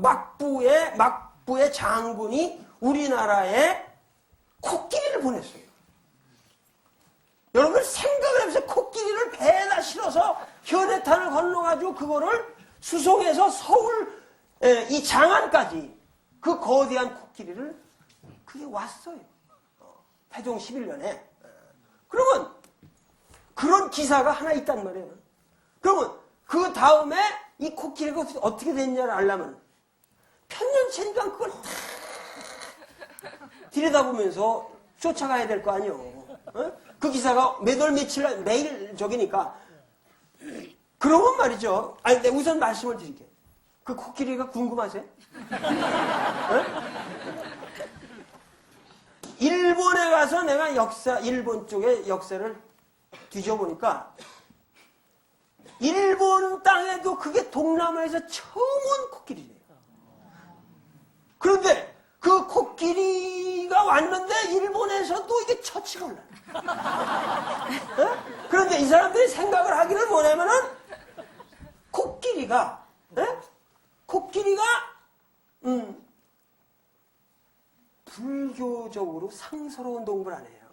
막부의 장군이 우리나라에 코끼리를 보냈어요. 여러분 생각을 해보세요. 코끼리를 배에다 실어서 현해탄을 건너가지고 그거를 수송해서 서울 이 장안까지 그 거대한 코끼리를 그게 왔어요. 태종 11년에. 그러면 그런 기사가 하나 있단 말이에요. 그러면 그 다음에 이 코끼리가 어떻게 됐냐를 알려면 편년체니까 그걸 다 들여다보면서 쫓아가야 될 거 아니에요. 그 기사가 몇 월 며칠 매일 저기니까. 그러면 말이죠. 아니, 내가 우선 말씀을 드릴게요. 그 코끼리가 궁금하세요? 일본에 가서 내가 일본 쪽의 역사를 뒤져보니까 일본 땅에도 그게 동남아에서 처음 온 코끼리래요. 그런데 그 코끼리가 왔는데 일본에서도 이게 처치가 올라요. 그런데 이 사람들이 생각을 하기는 뭐냐면은 코끼리가 불교적으로 상스러운 동물 아니에요.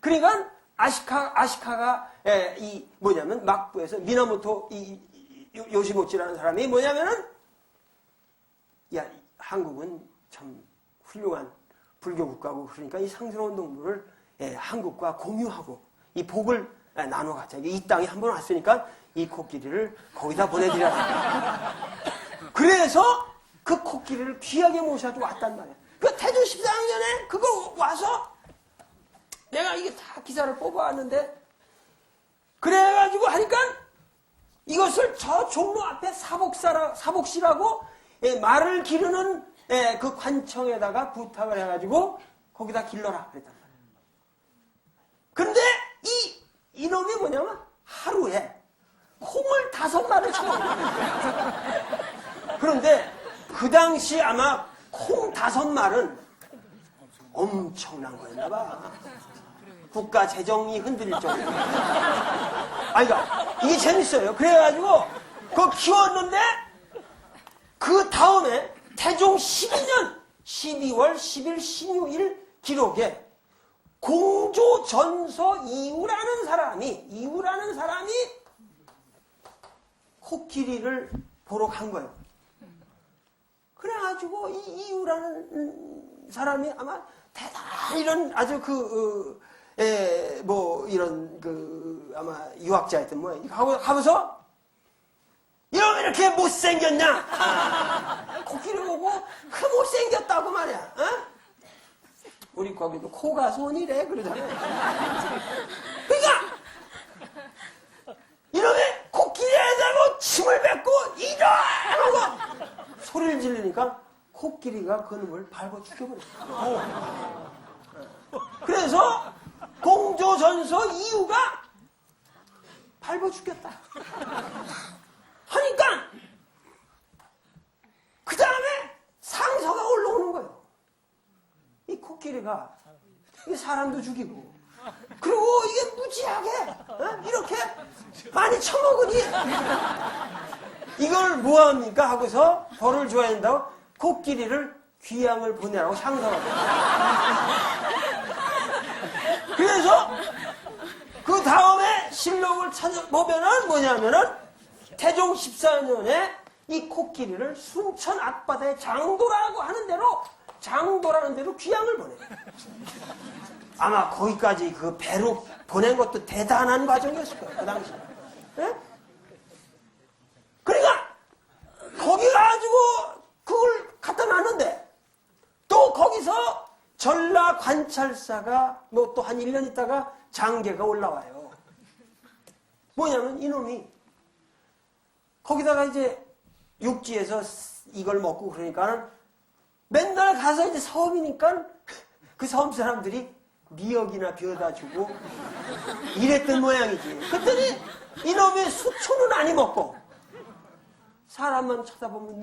그러니까 아시카가 이 뭐냐면 막부에서 미나모토 요시모치라는 사람이 뭐냐면은 야 한국은 참 훌륭한 불교 국가고 그러니까 이 상스러운 동물을 한국과 공유하고 이 복을 나눠 갖자. 이 땅에 한 번 왔으니까 이 코끼리를 거기다 보내드려라. 그래서 그 코끼리를 귀하게 모셔가지고 왔단 말이야. 그 태조 14년에 그거 와서 내가 이게 다 기사를 뽑아왔는데 그래가지고 하니까 이것을 저 종로 앞에 사복시라고 말을 기르는 그 관청에다가 부탁을 해가지고 거기다 길러라 그랬단 말이야. 그런데 이놈이 뭐냐면 하루에 콩을 5마리를 쳐먹어요. 그런데 그 당시 아마 콩 5마리는 엄청난 거였나 봐. 국가 재정이 흔들릴 정도. 아니, 그러니까 이게 재밌어요. 그래가지고 그거 키웠는데 그 다음에 태종 12년 12월 10일 신유일 기록에 공조전서 이우라는 사람이 코끼리를 보러 간 거예요. 그래가지고 이 이우라는 사람이 아마 대단한 이런 아주 아마 유학자였던 뭐예요. 하면서 이러면 이렇게 못생겼냐? 코끼리 보고 그 못생겼다고 말이야. 어? 우리 거기도 코가 손이래 그러잖아요. 그러니까 이러면 코끼리에다가 침을 뱉고 이러고 소리를 지르니까 코끼리가 그 놈을 밟아 죽여버렸어. 그래서 공조전서 이유가 밟아 죽였다. 하니까 그 다음에 상서가 올라오는 거예요. 이 코끼리가 이 사람도 죽이고 그리고 이게 무지하게 이렇게 많이 처먹으니 이걸 뭐합니까 하고서 벌을 줘야 된다고 코끼리를 귀양을 보내라고 상서가 그래서 그 다음에 실록을 찾아보면은 뭐냐면은 태종 14년에 이 코끼리를 순천 앞바다에 장도라고 하는 대로 장도라는 대로 귀양을 보내요. 아마 거기까지 그 배로 보낸 것도 대단한 과정이었을 거예요. 그 당시에. 네? 그러니까 거기 가지고 그걸 갖다 놨는데 또 거기서 전라 관찰사가 뭐 또 한 1년 있다가 장계가 올라와요. 뭐냐면 이놈이 거기다가 이제 육지에서 이걸 먹고 그러니까 맨날 가서 이제 섬이니까 그 섬 사람들이 미역이나 벼다 주고 이랬던 모양이지. 그랬더니 이놈의 수초는 많이 먹고 사람만 쳐다보면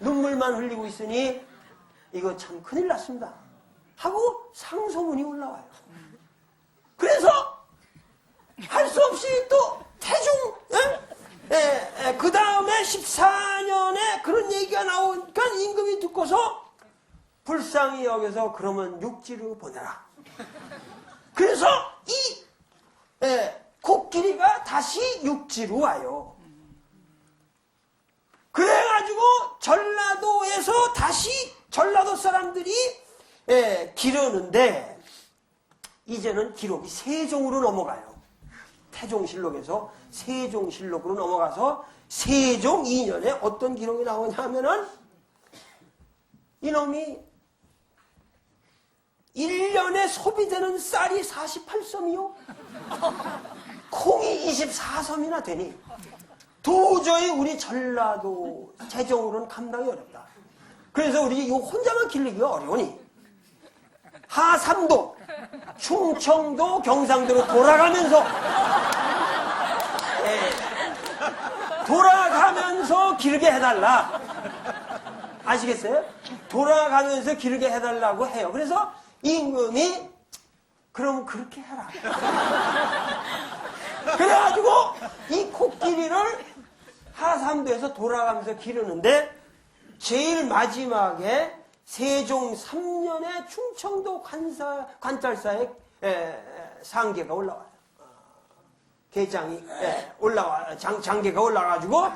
눈물만 흘리고 있으니 이거 참 큰일 났습니다. 하고 상소문이 올라와요. 그래서 할 수 없이 또 태종 그 다음에 14년에 그런 얘기가 나오니까 임금이 듣고서 불쌍히 여겨서 그러면 육지로 보내라. 그래서 이 코끼리가 다시 육지로 와요. 그래가지고 전라도에서 다시 전라도 사람들이 기르는데 이제는 기록이 세종으로 넘어가요. 태종실록에서 세종실록으로 넘어가서 세종 2년에 어떤 기록이 나오냐 하면은 이놈이 1년에 소비되는 쌀이 48섬이요. 콩이 24섬이나 되니 도저히 우리 전라도 재정으로는 감당이 어렵다. 그래서 우리 이 혼자만 기르기가 어려우니 하삼도, 충청도, 경상도로 돌아가면서 돌아가면서 기르게 해달라. 아시겠어요? 돌아가면서 기르게 해달라고 해요. 그래서 임금이 그럼 그렇게 해라. 그래가지고 이 코끼리를 하삼도에서 돌아가면서 기르는데 제일 마지막에 세종 3년에 충청도 관찰사의 상계가 올라와요. 계장이 올라와 장계가 올라가지고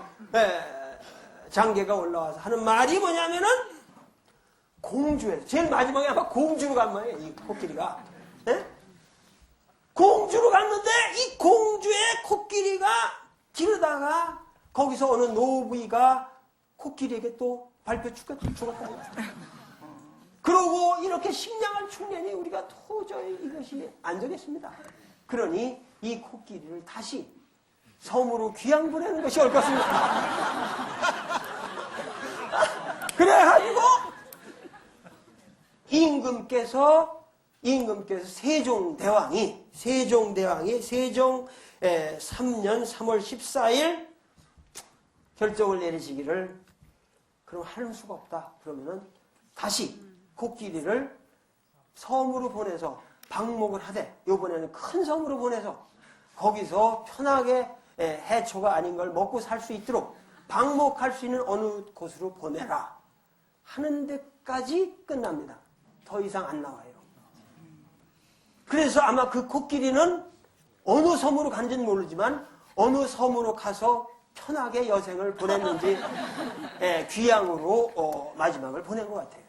장계가 올라와서 하는 말이 뭐냐면은 공주에서 제일 마지막에 아마 공주로 간 말이에요. 이 코끼리가 공주로 갔는데 이 공주의 코끼리가 기르다가 거기서 어느 노부이가 코끼리에게 또 밟혀 죽었다. 그러고 이렇게 식량을 충내니 우리가 도저히 이것이 안 되겠습니다. 그러니 이 코끼리를 다시 섬으로 귀양 보내는 것이 옳겠습니다. 그래가지고 임금께서 세종대왕이 세종 3년 3월 14일 결정을 내리시기를 그럼 할 수가 없다. 그러면은 다시 코끼리를 섬으로 보내서 방목을 하되 이번에는 큰 섬으로 보내서 거기서 편하게 해초가 아닌 걸 먹고 살 수 있도록 방목할 수 있는 어느 곳으로 보내라 하는 데까지 끝납니다. 더 이상 안 나와요. 그래서 아마 그 코끼리는 어느 섬으로 간지는 모르지만 어느 섬으로 가서 편하게 여생을 보냈는지 귀양으로 마지막을 보낸 것 같아요.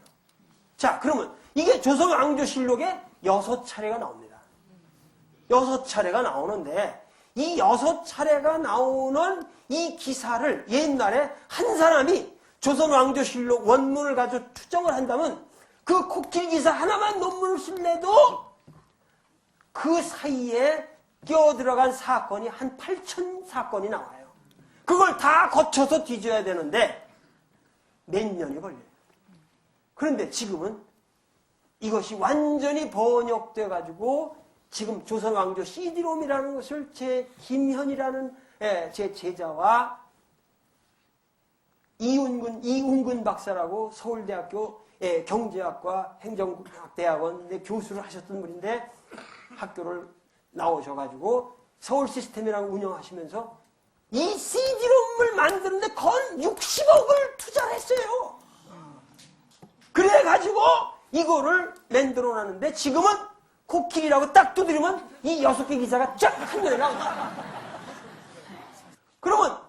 자, 그러면 이게 조선왕조실록에 6차례가 나옵니다. 6차례가 나오는데 이 6차례가 나오는 이 기사를 옛날에 한 사람이 조선왕조실록 원문을 가지고 추정을 한다면 그 코끼리 기사 하나만 논문을 쓸래도 그 사이에 끼어들어간 사건이 한 8,000 사건이 나와요. 그걸 다 거쳐서 뒤져야 되는데 몇 년이 걸려요. 그런데 지금은 이것이 완전히 번역돼 가지고 지금 조선왕조 CD롬이라는 것을 제 김현이라는 제 제자와 이운근 박사라고 서울대학교 경제학과 행정대학원 교수를 하셨던 분인데 학교를 나오셔가지고 서울 시스템이라는 걸 운영하시면서 이 CD롬을 만드는데 거의 60억을 투자를 했어요. 그래가지고 이거를 만들어놨는데 지금은 코끼리라고 딱 두드리면 이 6개 기사가 쫙 한눈에 나옵니다. 그러면